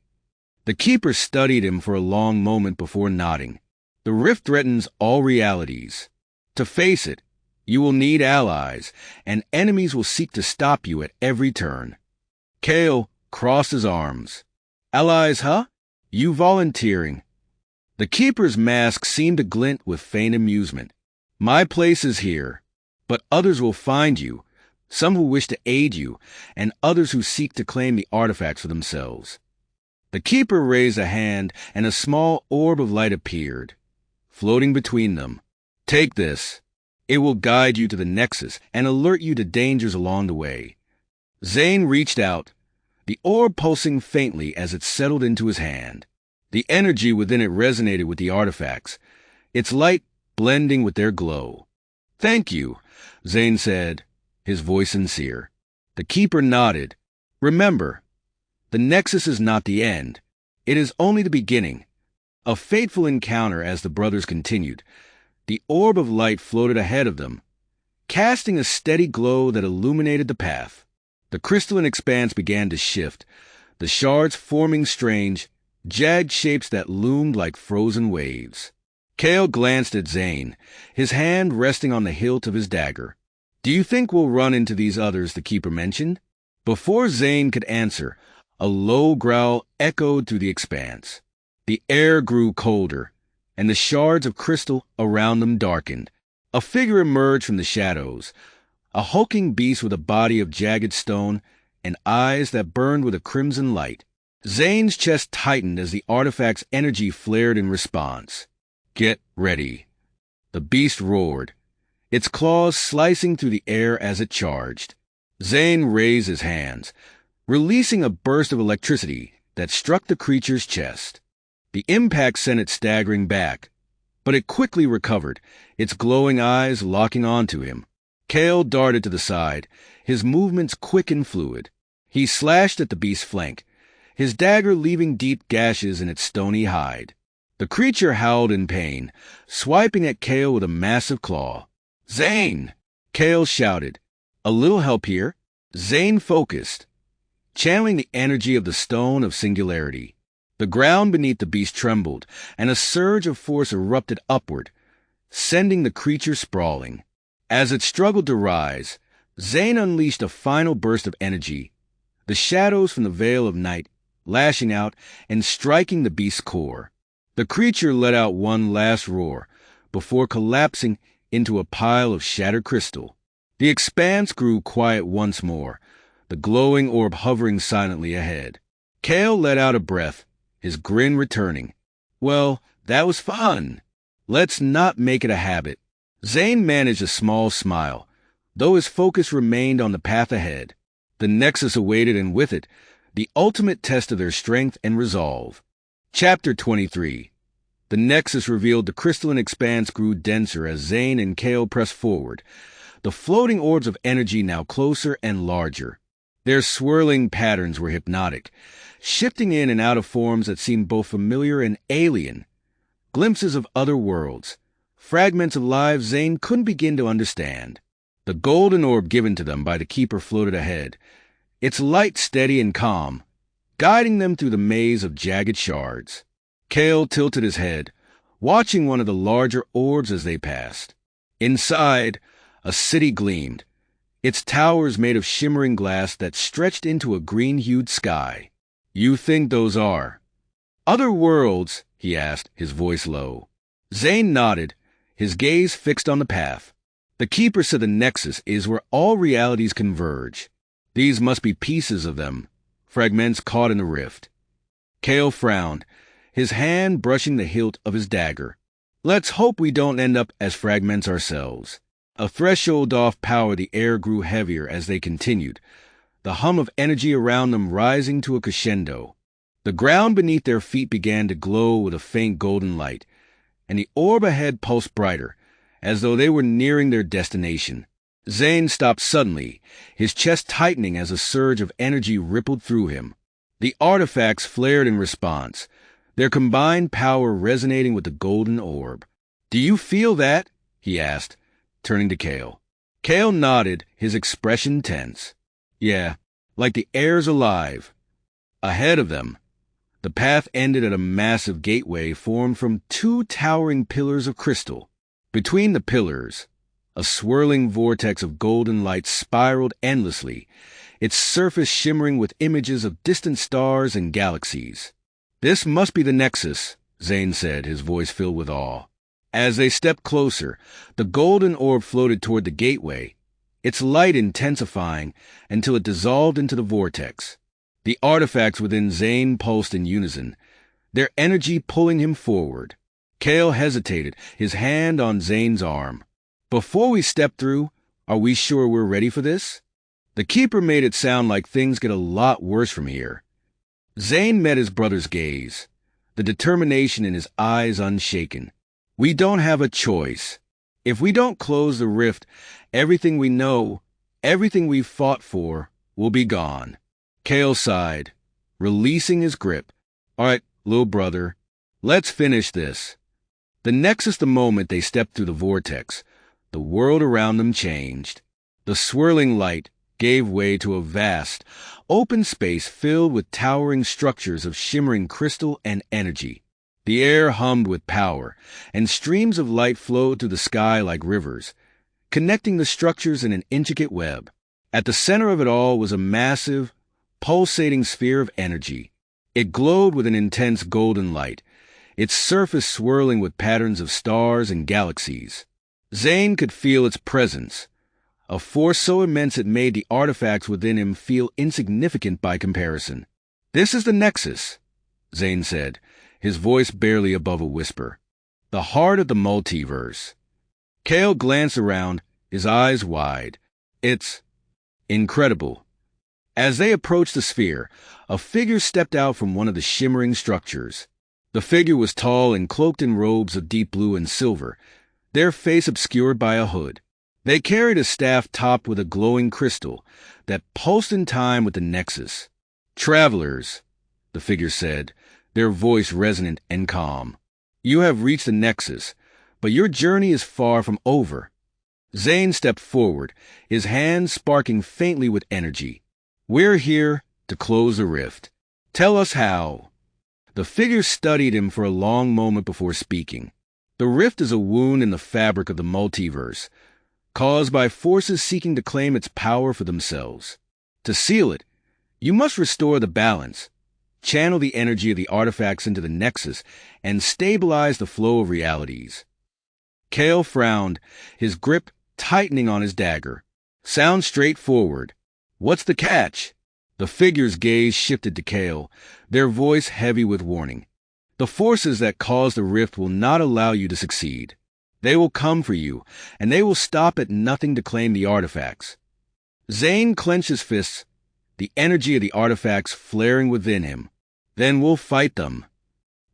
The keeper studied him for a long moment before nodding. The rift threatens all realities. To face it, you will need allies, and enemies will seek to stop you at every turn. Kael crossed his arms. Allies, huh? You volunteering. The keeper's mask seemed to glint with faint amusement. My place is here, but others will find you, some who wish to aid you, and others who seek to claim the artifacts for themselves. The keeper raised a hand, and a small orb of light appeared, floating between them. Take this. It will guide you to the nexus and alert you to dangers along the way. Zayn reached out, the orb pulsing faintly as it settled into his hand. The energy within it resonated with the artifacts, its light blending with their glow. Thank you, Zayn said, his voice sincere. The keeper nodded. Remember, the nexus is not the end. It is only the beginning. A fateful encounter as the brothers continued. The orb of light floated ahead of them, casting a steady glow that illuminated the path. The crystalline expanse began to shift, the shards forming strange, jagged shapes that loomed like frozen waves. Kael glanced at Zayn, his hand resting on the hilt of his dagger. "Do you think we'll run into these others the Keeper mentioned?" Before Zayn could answer, a low growl echoed through the expanse. The air grew colder, and the shards of crystal around them darkened. A figure emerged from the shadows, a hulking beast with a body of jagged stone and eyes that burned with a crimson light. Zayn's chest tightened as the artifact's energy flared in response. "Get ready." The beast roared, its claws slicing through the air as it charged. Zayn raised his hands, releasing a burst of electricity that struck the creature's chest. The impact sent it staggering back, but it quickly recovered, its glowing eyes locking onto him. Kael darted to the side, his movements quick and fluid. He slashed at the beast's flank, his dagger leaving deep gashes in its stony hide. The creature howled in pain, swiping at Kael with a massive claw. "Zayn!" Kael shouted. "A little help here?" Zayn focused, channeling the energy of the Stone of Singularity. The ground beneath the beast trembled, and a surge of force erupted upward, sending the creature sprawling. As it struggled to rise, Zayn unleashed a final burst of energy, the shadows from the veil of night lashing out and striking the beast's core. The creature let out one last roar before collapsing into a pile of shattered crystal. The expanse grew quiet once more, the glowing orb hovering silently ahead. Kael let out a breath, his grin returning. "Well, that was fun. Let's not make it a habit." Zayn managed a small smile, though his focus remained on the path ahead. The Nexus awaited, and with it, the ultimate test of their strength and resolve. Chapter 23. The Nexus revealed the crystalline expanse grew denser as Zayn and Kael pressed forward, the floating orbs of energy now closer and larger. Their swirling patterns were hypnotic, shifting in and out of forms that seemed both familiar and alien. Glimpses of other worlds, fragments of lives Zayn couldn't begin to understand. The golden orb given to them by the Keeper floated ahead, its light steady and calm, guiding them through the maze of jagged shards. Kael tilted his head, watching one of the larger orbs as they passed. Inside, a city gleamed, its towers made of shimmering glass that stretched into a green-hued sky. "You think those are other worlds?" he asked, his voice low. Zayn nodded, his gaze fixed on the path. "The Keeper said the Nexus is where all realities converge. These must be pieces of them, fragments caught in the rift." Kael frowned, his hand brushing the hilt of his dagger. "Let's hope we don't end up as fragments ourselves." A threshold off power, the air grew heavier as they continued, the hum of energy around them rising to a crescendo. The ground beneath their feet began to glow with a faint golden light, and the orb ahead pulsed brighter, as though they were nearing their destination. Zayn stopped suddenly, his chest tightening as a surge of energy rippled through him. The artifacts flared in response, their combined power resonating with the golden orb. "Do you feel that?" he asked, turning to Kael. Kael nodded, his expression tense. "Yeah, like the air's alive." Ahead of them, the path ended at a massive gateway formed from two towering pillars of crystal. Between the pillars, a swirling vortex of golden light spiraled endlessly, its surface shimmering with images of distant stars and galaxies. "This must be the Nexus," Zayn said, his voice filled with awe. As they stepped closer, the golden orb floated toward the gateway, its light intensifying until it dissolved into the vortex. The artifacts within Zayn pulsed in unison, their energy pulling him forward. Kael hesitated, his hand on Zayn's arm. "Before we step through, are we sure we're ready for this?" The Keeper made it sound like things get a lot worse from here. Zayn met his brother's gaze, the determination in his eyes unshaken. "We don't have a choice. If we don't close the rift, everything we know, everything we've fought for, will be gone." Kael sighed, releasing his grip. "All right, "Little brother, let's finish this." The nexus, the moment they stepped through the vortex, the world around them changed. The swirling light gave way to a vast, open space filled with towering structures of shimmering crystal and energy. The air hummed with power, and streams of light flowed through the sky like rivers, connecting the structures in an intricate web. At the center of it all was a massive, pulsating sphere of energy. It glowed with an intense golden light, its surface swirling with patterns of stars and galaxies. Zayn could feel its presence, a force so immense it made the artifacts within him feel insignificant by comparison. "This is the Nexus," Zayn said, his voice barely above a whisper. "The heart of the multiverse." Kael glanced around, his eyes wide. "It's incredible." As they approached the sphere, a figure stepped out from one of the shimmering structures. The figure was tall and cloaked in robes of deep blue and silver, their face obscured by a hood. They carried a staff topped with a glowing crystal that pulsed in time with the Nexus. "Travelers," the figure said, their voice resonant and calm, "you have reached the Nexus, but your journey is far from over." Zayn stepped forward, his hands sparking faintly with energy. "We're here to close the rift. Tell us how." The figure studied him for a long moment before speaking. "The rift is a wound in the fabric of the multiverse, caused by forces seeking to claim its power for themselves. To seal it, you must restore the balance, channel the energy of the artifacts into the Nexus, and stabilize the flow of realities." Kael frowned, his grip tightening on his dagger. "Sounds straightforward. What's the catch?" The figure's gaze shifted to Kael, their voice heavy with warning. "The forces that cause the rift will not allow you to succeed. They will come for you, and they will stop at nothing to claim the artifacts." Zayn clenched his fists, the energy of the artifacts flaring within him. "Then we'll fight them."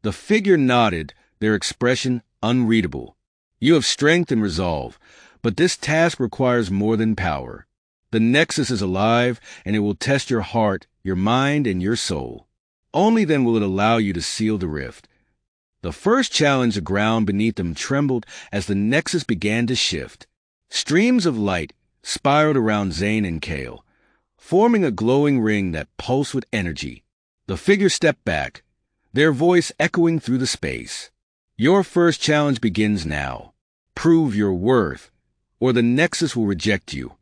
The figure nodded, their expression unreadable. "You have strength and resolve, but this task requires more than power. The Nexus is alive, and it will test your heart, your mind, and your soul. Only then will it allow you to seal the rift." The first challenge, the ground beneath them trembled as the Nexus began to shift. Streams of light spiraled around Zayn and Kael, forming a glowing ring that pulsed with energy. The figure stepped back, their voice echoing through the space. "Your first challenge begins now. Prove your worth, or the Nexus will reject you."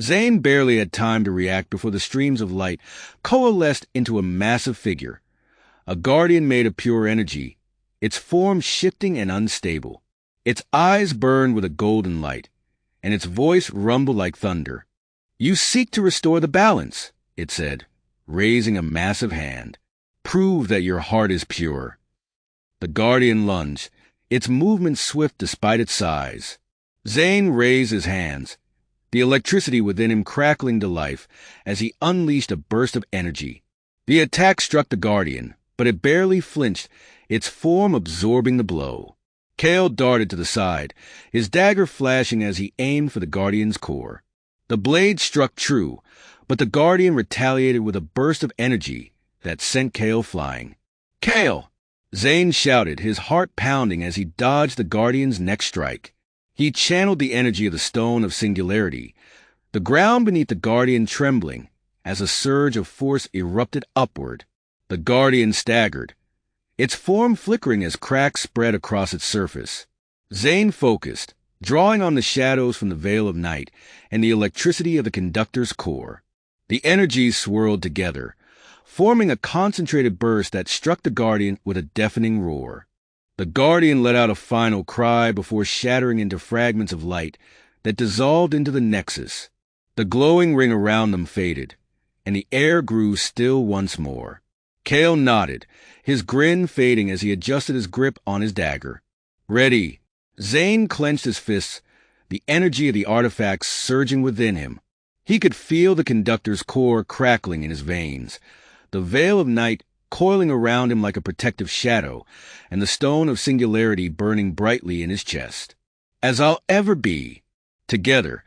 Zayn barely had time to react before the streams of light coalesced into a massive figure, a guardian made of pure energy, its form shifting and unstable. Its eyes burned with a golden light, and its voice rumbled like thunder. "You seek to restore the balance," it said, raising a massive hand. "Prove that your heart is pure." The guardian lunged, its movement swift despite its size. Zayn raised his hands, the electricity within him crackling to life as he unleashed a burst of energy. The attack struck the guardian, but it barely flinched, its form absorbing the blow. Kael darted to the side, his dagger flashing as he aimed for the guardian's core. The blade struck true, but the guardian retaliated with a burst of energy that sent Kael flying. "Kael!" Zayn shouted, his heart pounding as he dodged the guardian's next strike. He channeled the energy of the Stone of Singularity, the ground beneath the guardian trembling as a surge of force erupted upward. The guardian staggered, its form flickering as cracks spread across its surface. Zayn focused, drawing on the shadows from the veil of night and the electricity of the conductor's core. The energies swirled together, forming a concentrated burst that struck the guardian with a deafening roar. The guardian let out a final cry before shattering into fragments of light that dissolved into the Nexus. The glowing ring around them faded, and the air grew still once more. Kael nodded, his grin fading as he adjusted his grip on his dagger. "Ready." Zayn clenched his fists, the energy of the artifacts surging within him. He could feel the conductor's core crackling in his veins, the veil of night coiling around him like a protective shadow, and the Stone of Singularity burning brightly in his chest. "As I'll ever be." Together,